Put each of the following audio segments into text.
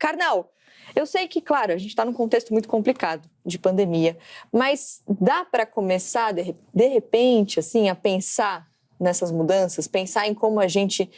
Karnal, eu sei que, claro, a gente está num contexto muito complicado de pandemia, mas dá para começar, de repente, assim, a pensar nessas mudanças, pensar em como a gente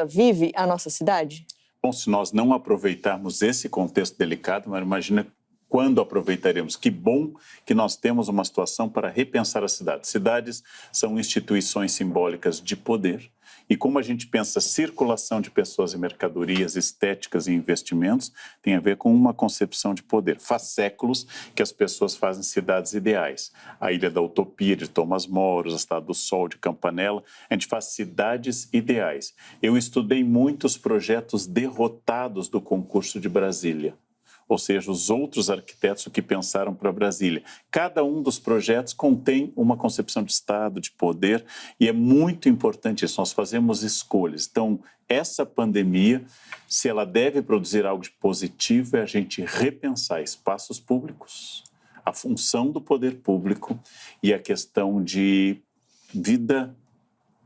vive a nossa cidade? Bom, se nós não aproveitarmos esse contexto delicado, mas imagina quando aproveitaremos. Que bom que nós temos uma situação para repensar a cidade. Cidades são instituições simbólicas de poder. E como a gente pensa circulação de pessoas e mercadorias, estéticas e investimentos, tem a ver com uma concepção de poder. Faz séculos que as pessoas fazem cidades ideais. A Ilha da Utopia, de Thomas More, a Cidade do Sol, de Campanella. A gente faz cidades ideais. Eu estudei muitos projetos derrotados do concurso de Brasília. Ou seja, os outros arquitetos que pensaram para Brasília. Cada um dos projetos contém uma concepção de Estado, de poder, e é muito importante isso, nós fazemos escolhas. Então, essa pandemia, se ela deve produzir algo de positivo, é a gente repensar espaços públicos, a função do poder público e a questão de vida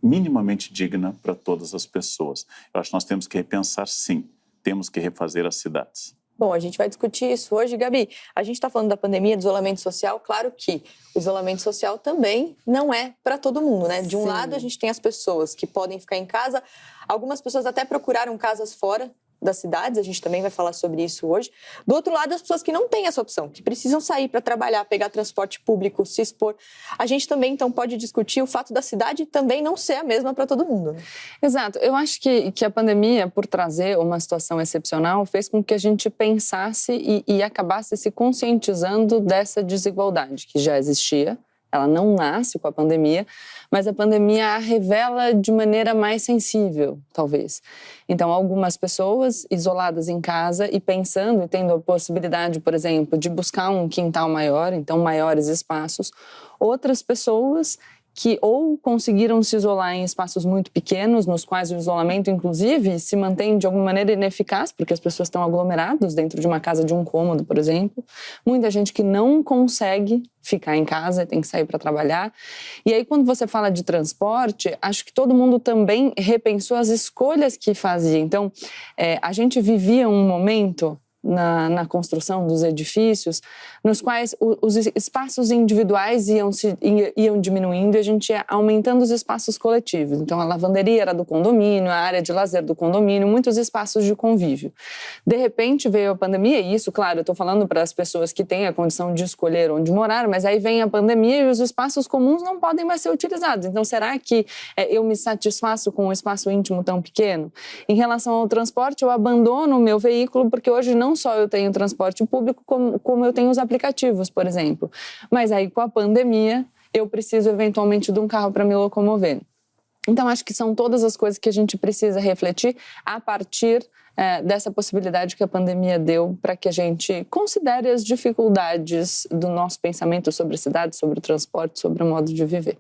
minimamente digna para todas as pessoas. Eu acho que nós temos que repensar, sim, temos que refazer as cidades. Bom, a gente vai discutir isso hoje, Gabi. A gente está falando da pandemia, do isolamento social. Claro que o isolamento social também não é para todo mundo, né? De um lado, a gente tem as pessoas que podem ficar em casa. Algumas pessoas até procuraram casas fora das cidades, a gente também vai falar sobre isso hoje. Do outro lado, as pessoas que não têm essa opção, que precisam sair para trabalhar, pegar transporte público, se expor. A gente também, então, pode discutir o fato da cidade também não ser a mesma para todo mundo, né? Exato. Eu acho que a pandemia, por trazer uma situação excepcional, fez com que a gente pensasse e acabasse se conscientizando dessa desigualdade que já existia. Ela não nasce com a pandemia, mas a pandemia a revela de maneira mais sensível, talvez. Então, algumas pessoas isoladas em casa e pensando e tendo a possibilidade, por exemplo, de buscar um quintal maior, então maiores espaços. Outras pessoas que ou conseguiram se isolar em espaços muito pequenos, nos quais o isolamento, inclusive, se mantém de alguma maneira ineficaz, porque as pessoas estão aglomeradas dentro de uma casa de um cômodo, por exemplo. Muita gente que não consegue ficar em casa, tem que sair para trabalhar. E aí, quando você fala de transporte, acho que todo mundo também repensou as escolhas que fazia. Então, a gente vivia um momento na construção dos edifícios, nos quais os espaços individuais iam diminuindo e a gente ia aumentando os espaços coletivos. Então, a lavanderia era do condomínio, a área de lazer do condomínio, muitos espaços de convívio. De repente, veio a pandemia, e isso, claro, eu estou falando para as pessoas que têm a condição de escolher onde morar, mas aí vem a pandemia e os espaços comuns não podem mais ser utilizados. Então, será que eu me satisfaço com um espaço íntimo tão pequeno? Em relação ao transporte, eu abandono o meu veículo, porque hoje não só eu tenho transporte público, como eu tenho os aplicativos, por exemplo. Mas aí, com a pandemia, eu preciso eventualmente de um carro para me locomover. Então, acho que são todas as coisas que a gente precisa refletir a partir dessa possibilidade que a pandemia deu para que a gente considere as dificuldades do nosso pensamento sobre a cidade, sobre o transporte, sobre o modo de viver.